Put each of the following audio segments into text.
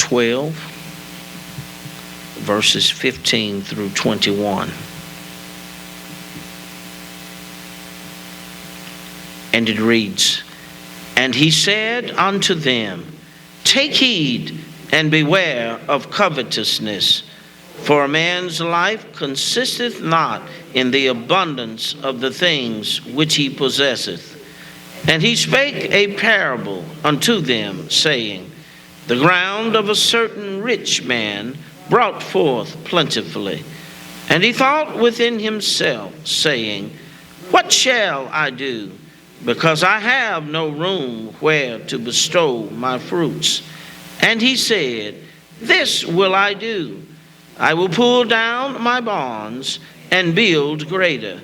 12, verses 15 through 21. And it reads, "And he said unto them, Take heed and beware of covetousness, for a man's life consisteth not in the abundance of the things which he possesseth. And he spake a parable unto them, saying, The ground of a certain rich man brought forth plentifully. And he thought within himself, saying, What shall I do? Because I have no room where to bestow my fruits. And he said, This will I do. I will pull down my barns and build greater,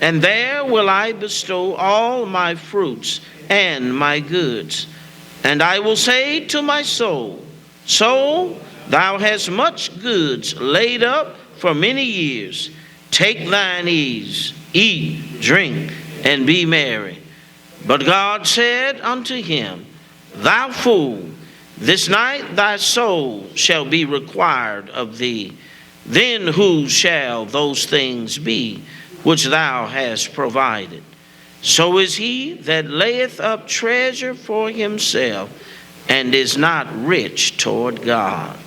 and there will I bestow all my fruits and my goods. And I will say to my soul, Soul, thou hast much goods laid up for many years. Take thine ease, eat, drink, and be merry. But God said unto him, Thou fool, this night thy soul shall be required of thee. Then whose shall those things be which thou hast provided? So is he that layeth up treasure for himself and is not rich toward God."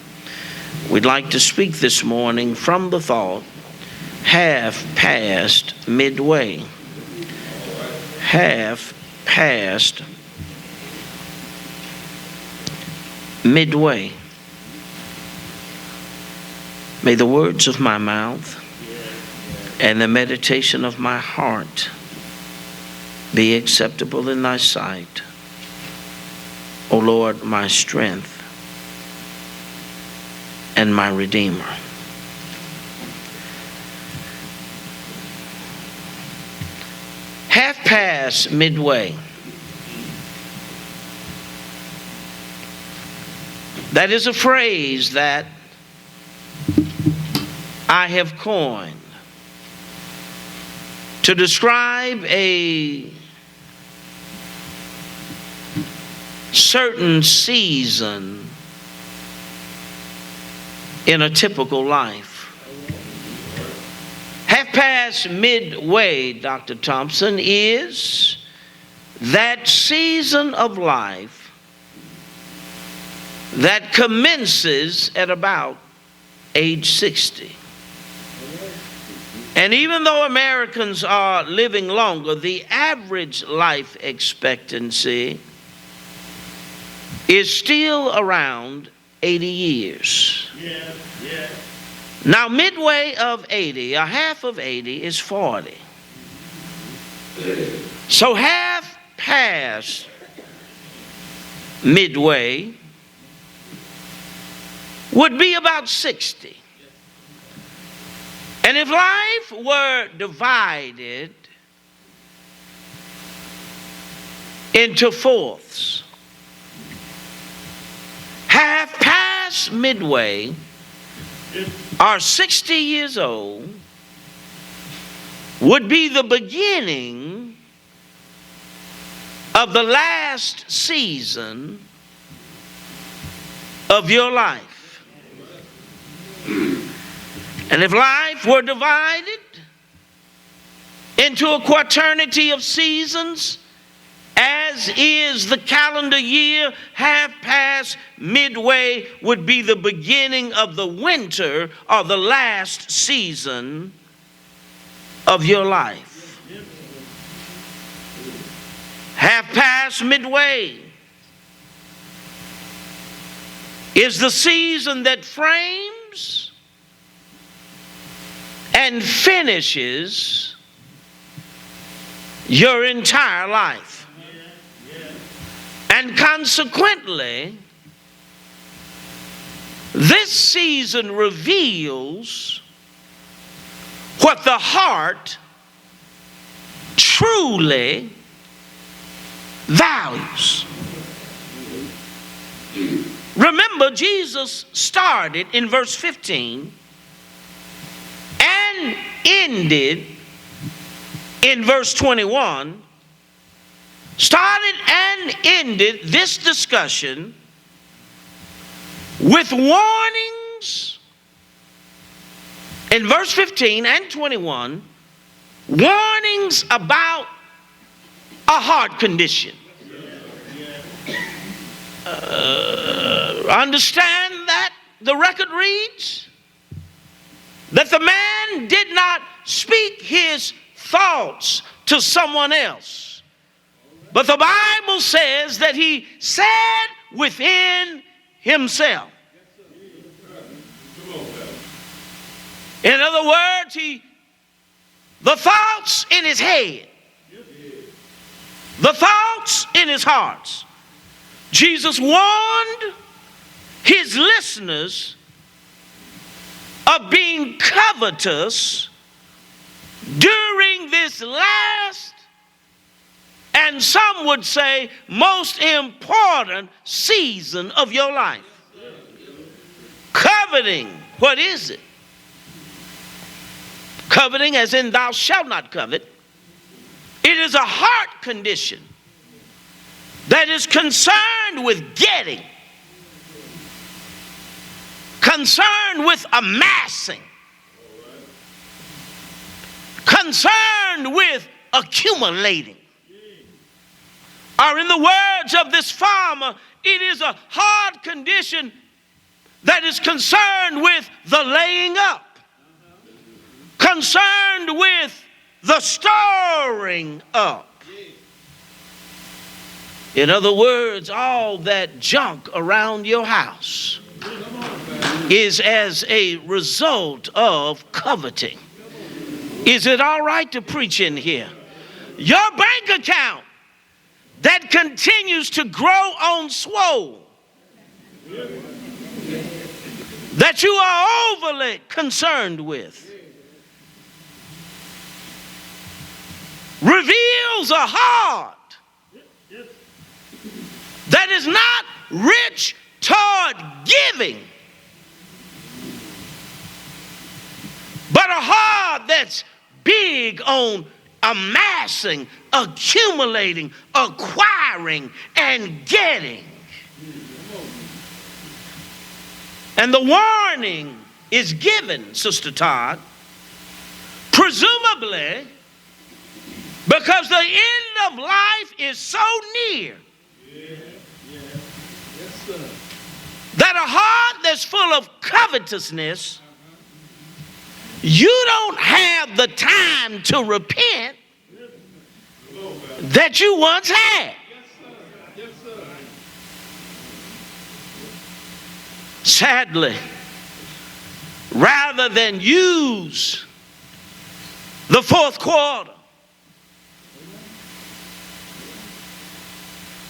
We'd like to speak this morning from the thought, half past midway. Half past midway. May the words of my mouth and the meditation of my heart be acceptable in thy sight, O Lord, my strength and my Redeemer. Half past midway. That is a phrase that I have coined to describe a certain season in a typical life. Half past midway, Dr. Thompson, is that season of life that commences at about age 60. And even though Americans are living longer, the average life expectancy is still around 80 years. Now, midway of 80, a half of 80 is 40. So half past midway would be about 60. And if life were divided into fourths, half past midway, or 60 years old, would be the beginning of the last season of your life. And if life were divided into a quaternity of seasons, as is the calendar year, half past midway would be the beginning of the winter or the last season of your life. Half past midway is the season that frames and finishes your entire life. And consequently, this season reveals what the heart truly values. Remember, Jesus started in verse 15 and ended in verse 21, started and ended this discussion with warnings in verse 15 and 21, warnings about a heart condition. Understand that the record reads that the man did not speak his thoughts to someone else, but the Bible says that he said within himself. In other words, the thoughts in his head, the thoughts in his heart. Jesus warned his listeners of being covetous during this last, and some would say most important season of your life. Coveting, what is it? Coveting, as in thou shalt not covet, it is a heart condition that is concerned with getting, concerned with amassing, concerned with accumulating. Or in the words of this farmer, it is a hard condition that is concerned with the laying up, concerned with the storing up. In other words, all that junk around your house is as a result of coveting. Is it all right to preach in here? Your bank account that continues to grow on swole, that you are overly concerned with, reveals a heart that is not rich toward giving, but a heart that's big on amassing, accumulating, acquiring, and getting. And the warning is given, Sister Todd, presumably because the end of life is so near that a heart that's full of covetousness, you don't have the time to repent that you once had. Sadly, rather than use the fourth quarter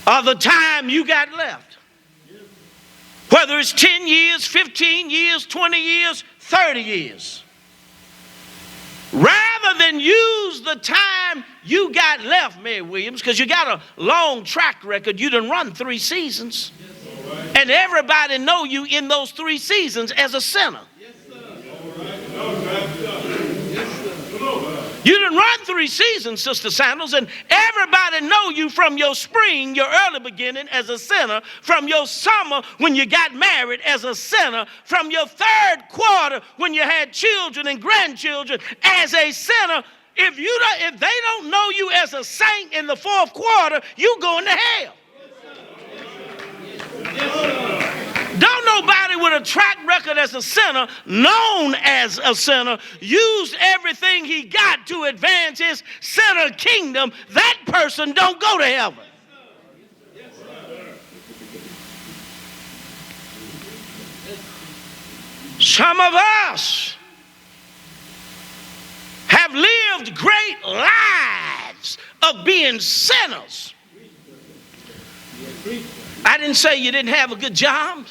of the time you got left, whether it's 10 years, 15 years, 20 years, 30 years, rather than use the time you got left, Mary Williams, because you got a long track record, you done run 3 seasons, and everybody know you in those 3 seasons as a sinner. You done run 3 seasons, Sister Sandals, and everybody know you from your spring, your early beginning as a sinner, from your summer when you got married as a sinner, from your 3rd quarter when you had children and grandchildren as a sinner. If they don't know you as a saint in the 4th quarter, you going to hell. Don't nobody with a track record as a sinner, known as a sinner, used everything he got to advance his sinner kingdom. That person don't go to heaven. Some of us have lived great lives of being sinners. I didn't say you didn't have a good job.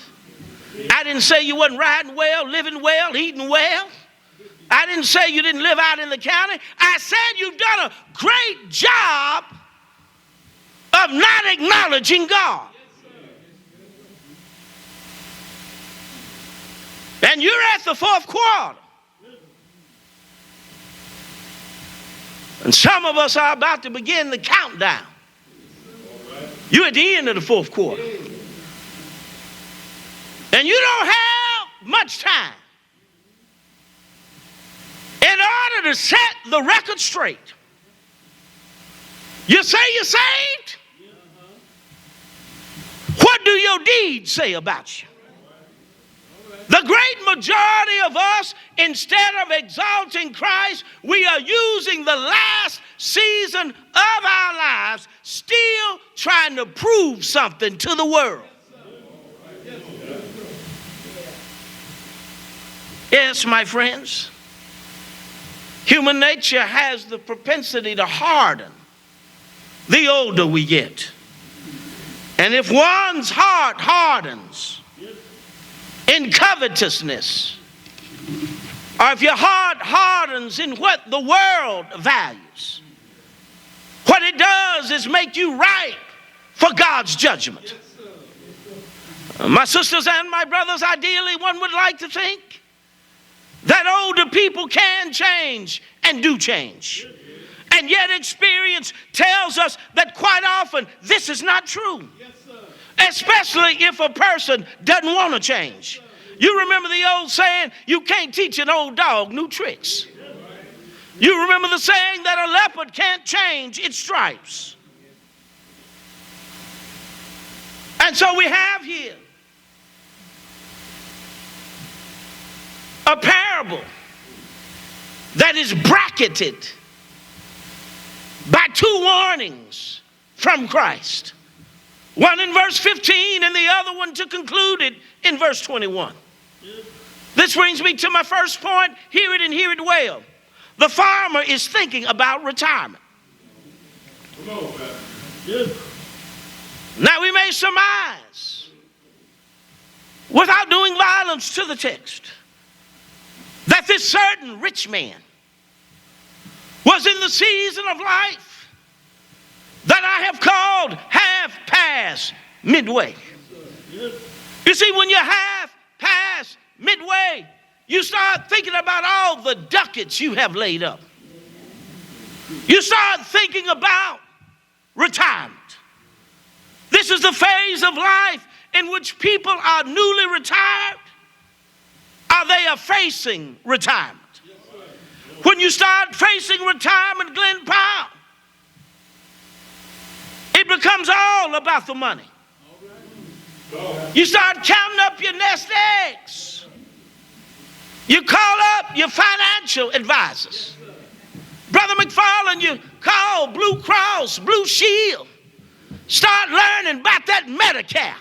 I didn't say you wasn't riding well, living well, eating well. I didn't say you didn't live out in the county. I said you've done a great job of not acknowledging God. And you're at the 4th quarter. And some of us are about to begin the countdown. You're at the end of the 4th quarter. and you don't have much time in order to set the record straight. You say you're saved? What do your deeds say about you? The great majority of us, instead of exalting Christ, we are using the last season of our lives still trying to prove something to the world. Yes, my friends, human nature has the propensity to harden the older we get. And if one's heart hardens in covetousness, or if your heart hardens in what the world values, what it does is make you ripe for God's judgment. My sisters and my brothers, ideally one would like to think that older people can change and do change. And yet experience tells us that quite often this is not true. Especially if a person doesn't want to change. You remember the old saying, you can't teach an old dog new tricks. You remember the saying that a leopard can't change its stripes. And so we have here a parable that is bracketed by two warnings from Christ. One in verse 15 and the other one to conclude it in verse 21. This brings me to my first point. Hear it and hear it well. The farmer is thinking about retirement. Now we may surmise, without doing violence to the text, that this certain rich man was in the season of life that I have called half past midway. You see, when you're half past midway, you start thinking about all the ducats you have laid up. You start thinking about retirement. This is the phase of life in which people are newly retired or they are facing retirement. When you start facing retirement, Glenn Powell, it becomes all about the money. You start counting up your nest eggs. You call up your financial advisors. Brother McFarland, you call Blue Cross, Blue Shield. Start learning about that Medicare.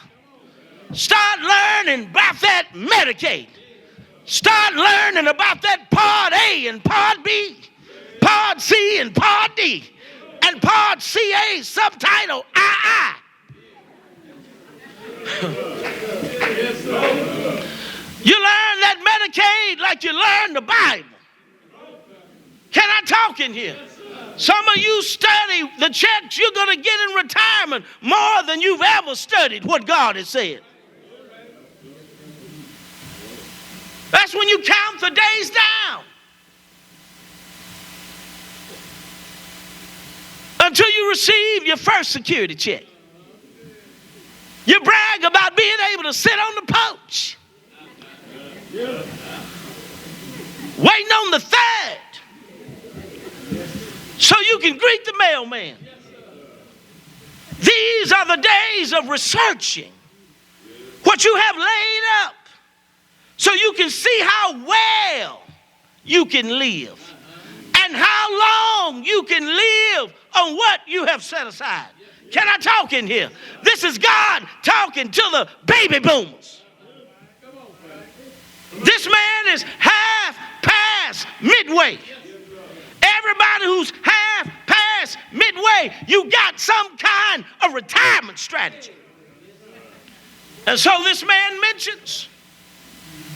Start learning about that Medicaid. Start learning about that Part A and Part B, Part C and Part D, and Part CA, subtitle II. You learn that Medicaid like you learn the Bible. Can I talk in here? Some of you study the checks you're going to get in retirement more than you've ever studied what God has said. That's when you count the days down until you receive your first security check. You brag about being able to sit on the porch, waiting on the third, so you can greet the mailman. These are the days of researching what you have laid up so you can see how well you can live and how long you can live on what you have set aside. Can I talk in here? This is God talking to the baby boomers. This man is half past midway. Everybody who's half past midway, you got some kind of retirement strategy. And so this man mentions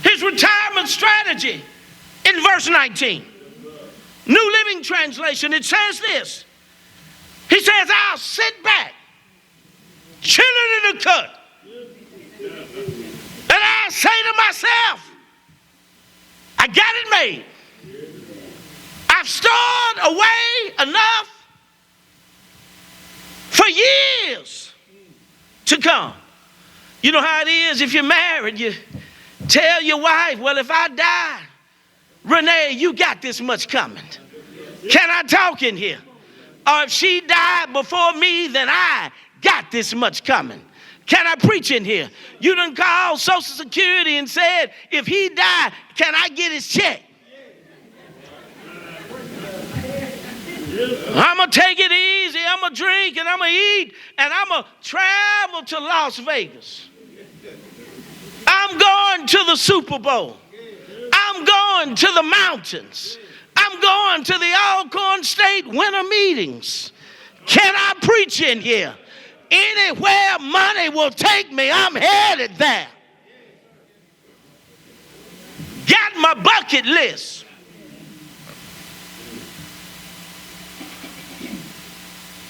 his retirement strategy in verse 19. New Living Translation, it says this. He says, I'll sit back, chilling in the cut, and I say to myself, I got it made. I've stored away enough for years to come. You know how it is if you're married. You tell your wife, well, if I die, Renee, you got this much coming. Can I talk in here? Or if she died before me, then I got this much coming. Can I preach in here? You done called Social Security and said, if he died, can I get his check? I'm going to take it easy. I'm going to drink and I'm going to eat and I'm going to travel to Las Vegas. I'm going to the Super Bowl. I'm going to the mountains. I'm going to the Alcorn State winter meetings. Can I preach in here? Anywhere money will take me, I'm headed there. Got my bucket list.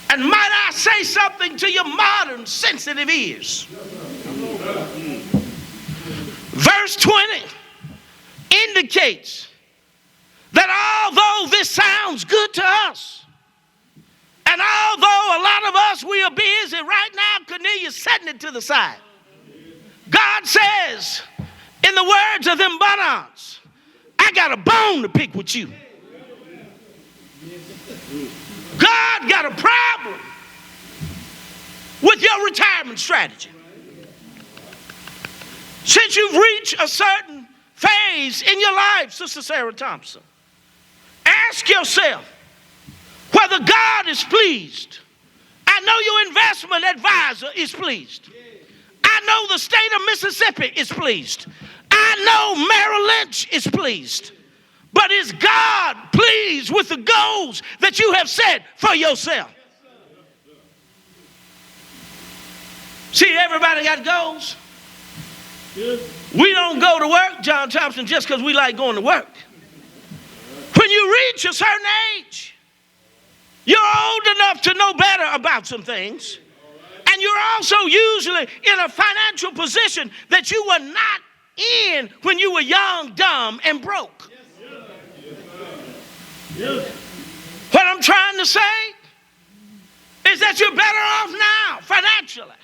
And might I say something to your modern sensitive ears? Verse 20 indicates that although this sounds good to us, and although a lot of us, we are busy right now, Cornelius setting it to the side. God says, in the words of them Bonards, I got a bone to pick with you. God got a problem with your retirement strategy. Since you've reached a certain phase in your life, Sister Sarah Thompson, ask yourself whether God is pleased. I know your investment advisor is pleased. I know the state of Mississippi is pleased. I know Merrill Lynch is pleased. But is God pleased with the goals that you have set for yourself? See, everybody got goals. We don't go to work, John Thompson, just because we like going to work. When you reach a certain age, you're old enough to know better about some things. And you're also usually in a financial position that you were not in when you were young, dumb, and broke. What I'm trying to say is that you're better off now financially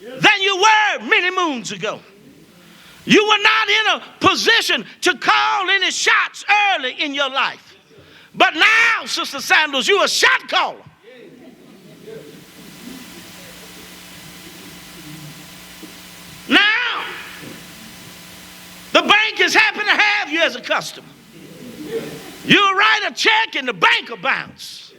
than you were many moons ago. You were not in a position to call any shots early in your life. But now, Sister Sandals, you're a shot caller. Now, the bank is happy to have you as a customer. You'll write a check and the bank will bounce.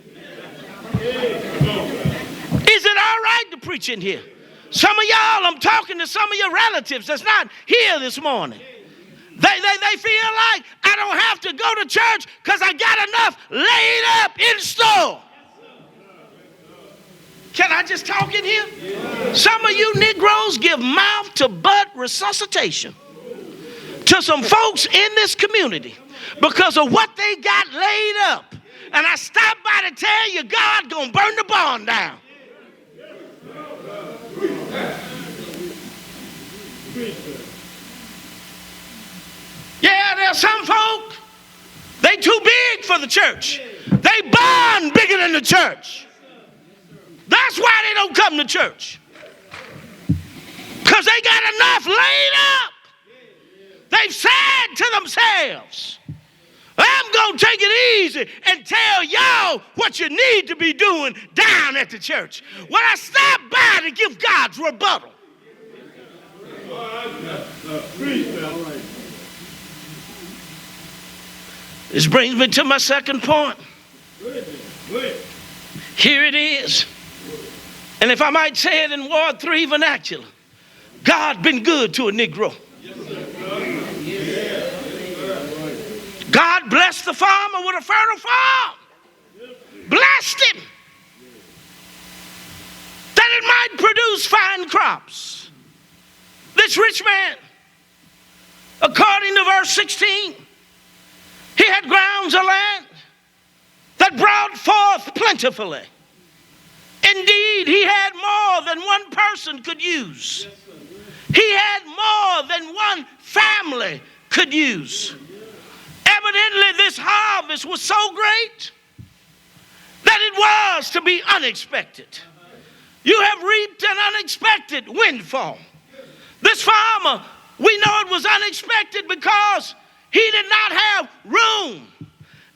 Is it all right to preach in here? Some of y'all, I'm talking to some of your relatives that's not here this morning. They feel like I don't have to go to church because I got enough laid up in store. Can I just talk in here? Yeah. Some of you Negroes give mouth to butt resuscitation to some folks in this community because of what they got laid up. And I stopped by to tell you God gonna burn the barn down. Yeah, there's some folk, they too big for the church. They bond bigger than the church. That's why they don't come to church. Because they got enough laid up. They've said to themselves, I'm going to take it easy and tell y'all what you need to be doing down at the church. When I stop by to give God's rebuttal. This brings me to my second point. Here it is. And if I might say it in Ward 3 vernacular, God been good to a Negro. God blessed the farmer with a fertile farm. Blessed him. That it might produce fine crops. This rich man, according to verse 16, he had grounds of land that brought forth plentifully. Indeed, he had more than one person could use. He had more than one family could use. Evidently, this harvest was so great that it was to be unexpected. You have reaped an unexpected windfall. This farmer, we know it was unexpected because he did not have room.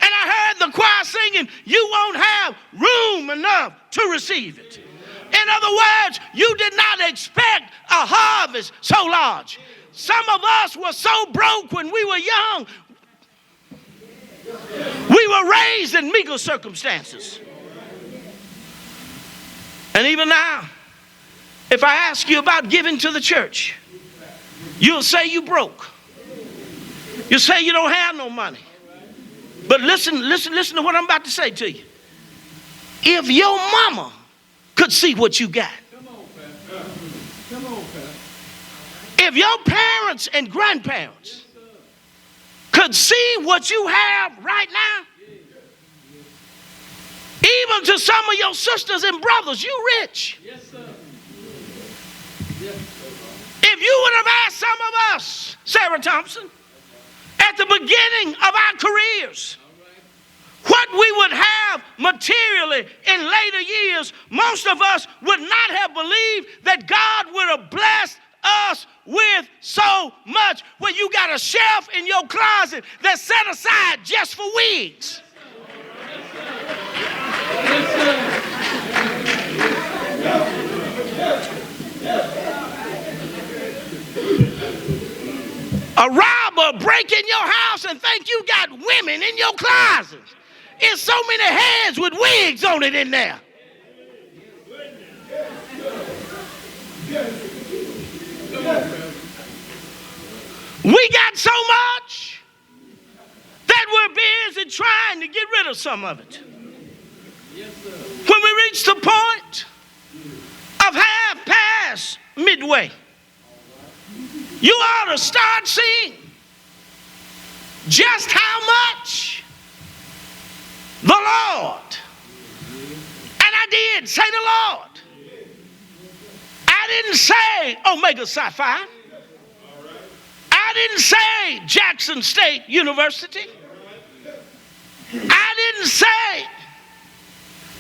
And I heard the choir singing, you won't have room enough to receive it. In other words, you did not expect a harvest so large. Some of us were so broke when we were young. We were raised in meager circumstances. And even now, if I ask you about giving to the church, you'll say you broke. You'll say you don't have no money. But listen to what I'm about to say to you. If your mama could see what you got, if your parents and grandparents could see what you have right now, even to some of your sisters and brothers, you rich. Yes, sir. If you would have asked some of us, Sarah Thompson, at the beginning of our careers, what we would have materially in later years, most of us would not have believed that God would have blessed us with so much where you got a shelf in your closet that's set aside just for wigs. A robber break in your house and think you got women in your closet. There's so many heads with wigs on it in there. We got so much that we're busy trying to get rid of some of it. When we reach the point of half past midway, you ought to start seeing just how much the Lord, and I did say the Lord. I didn't say Omega Psi-Phi. I didn't say Jackson State University. I didn't say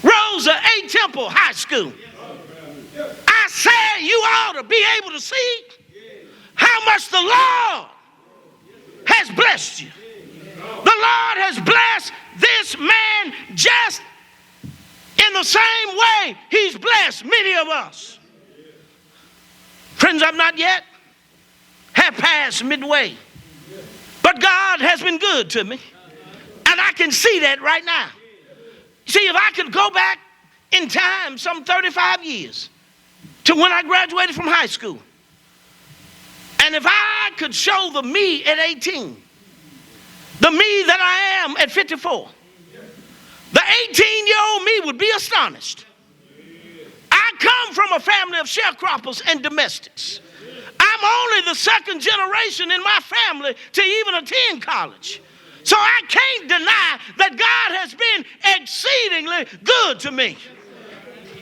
Rosa A. Temple High School. I said you ought to be able to see how much the Lord has blessed you. The Lord has blessed this man just in the same way he's blessed many of us. Friends, I'm not yet half past midway, but God has been good to me, and I can see that right now. See, if I could go back in time some 35 years to when I graduated from high school, and if I could show the me at 18, the me that I am at 54, the 18-year-old me would be astonished. I come from a family of sharecroppers and domestics. I'm only the second generation in my family to even attend college. So I can't deny that God has been exceedingly good to me.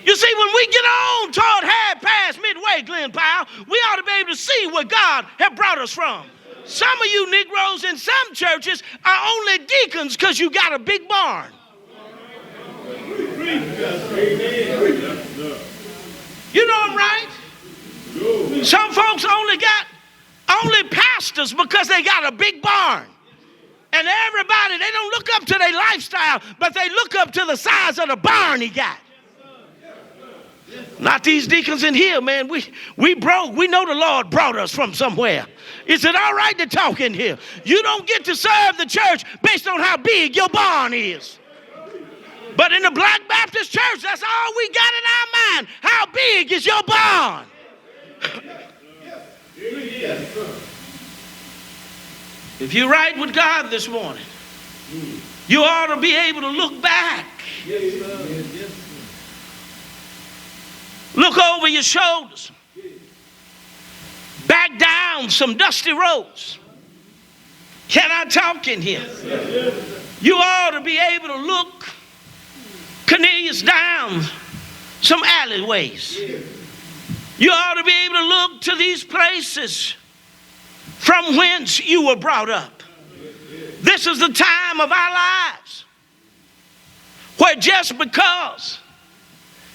You see, when we get on toward half past midway, Glenn Powell, we ought to be able to see where God has brought us from. Some of you Negroes in some churches are only deacons because you got a big barn. You know I'm right? Some folks only pastors because they got a big barn. And everybody, they don't look up to their lifestyle, but they look up to the size of the barn he got. Not these deacons in here, man. We broke. We know the Lord brought us from somewhere. Is it all right to talk in here? You don't get to serve the church based on how big your barn is. But in the Black Baptist Church, that's all we got in our mind. How big is your barn? If you're right with God this morning, you ought to be able to look back. Look over your shoulders. Back down some dusty roads. Can I talk in here? You ought to be able to look, Cornelius, down some alleyways. You ought to be able to look to these places from whence you were brought up. This is the time of our lives where just because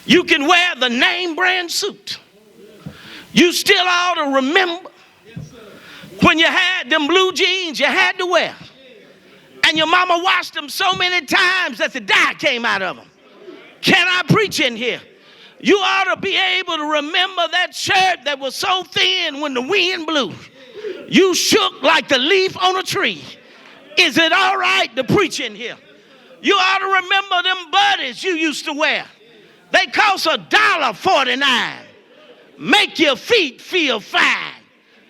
you can wear the name brand suit, You still ought to remember when you had them blue jeans you had to wear. And your mama washed them so many times that the dye came out of them. Can I preach in here? You ought to be able to remember that shirt that was so thin when the wind blew. You shook like the leaf on a tree. Is it all right to preach in here? You ought to remember them buddies you used to wear. They cost $1.49. Make your feet feel fine.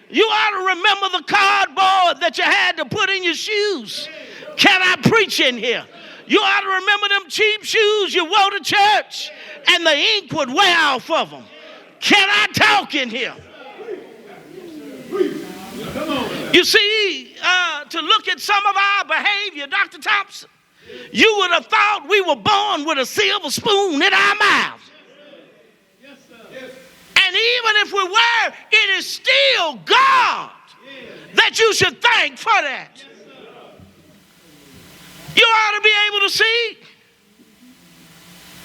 You ought to remember the cardboard that you had to put in your shoes. Can I preach in here? You ought to remember them cheap shoes you wore to church and the ink would wear off of them. Can I talk in here? You see, to look at some of our behavior, Dr. Thompson, you would have thought we were born with a silver spoon in our mouth. And even if we were, it is still God that you should thank for that. You ought to be able to see.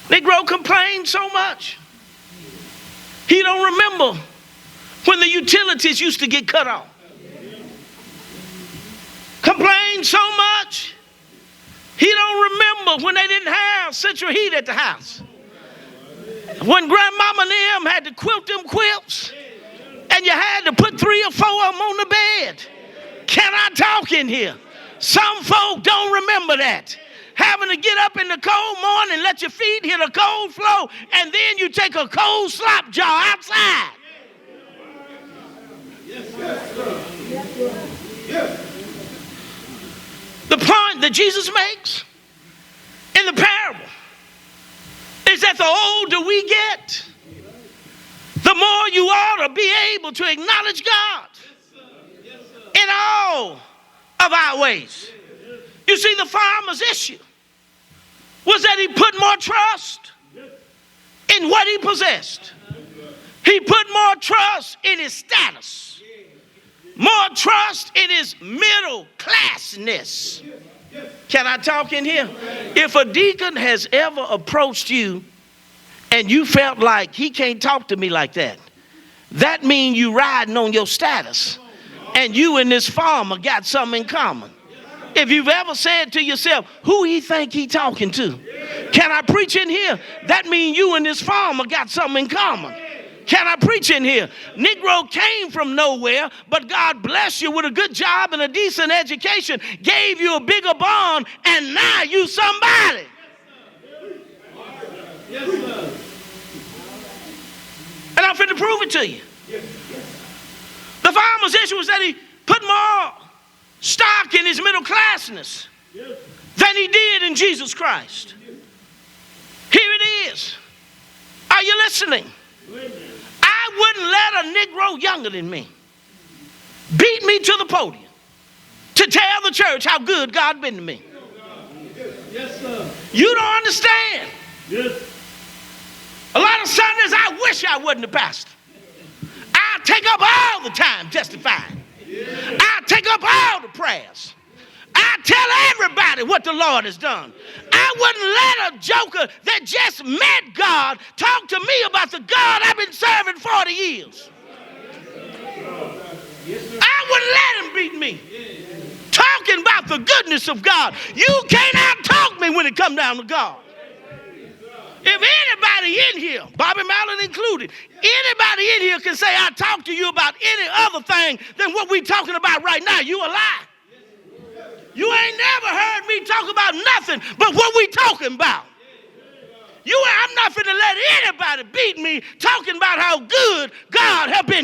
Negro complained so much. He don't remember when the utilities used to get cut off. Complained so much. He don't remember when they didn't have central heat at the house. When grandmama and them had to quilt them quilts and you had to put 3 or 4 of them on the bed. Can I talk in here? Some folk don't remember that. Having to get up in the cold morning, let your feet hit a cold floor, and then you take a cold slop jar outside. The point that Jesus makes in the parable is that the older we get, the more you ought to be able to acknowledge God in all of our ways. You see, the farmer's issue was that he put more trust in what he possessed. He put more trust in his status, more trust in his middle classness. Can I talk in here? If a deacon has ever approached you and you felt like he can't talk to me like that, that means you riding on your status and you and this farmer got something in common. If you've ever said to yourself, who he think he talking to? Can I preach in here? That means you and this farmer got something in common. Can I preach in here? Negro came from nowhere, but God blessed you with a good job and a decent education, gave you a bigger bond, and now you somebody. Yes, sir. And I'm finna prove it to you. The farmer's issue was that he put more stock in his middle classness than he did in Jesus Christ. Here it is. Are you listening? I wouldn't let a Negro younger than me beat me to the podium to tell the church how good God been to me. Yes, sir. You don't understand. Yes. A lot of Sundays I wish I wasn't a pastor. I take up all the time testifying. I take up all the prayers. I tell everybody what the Lord has done. I wouldn't let a joker that just met God talk to me about the God I've been serving 40 years. I wouldn't let him beat me. Talking about the goodness of God. You can't out-talk me when it comes down to God. If anybody in here, Bobby Mallon included, anybody in here can say I talk to you about any other thing than what we're talking about right now, you a lie. You ain't never heard me talk about nothing but what we talking about. I'm not finna let anybody beat me talking about how good God has been.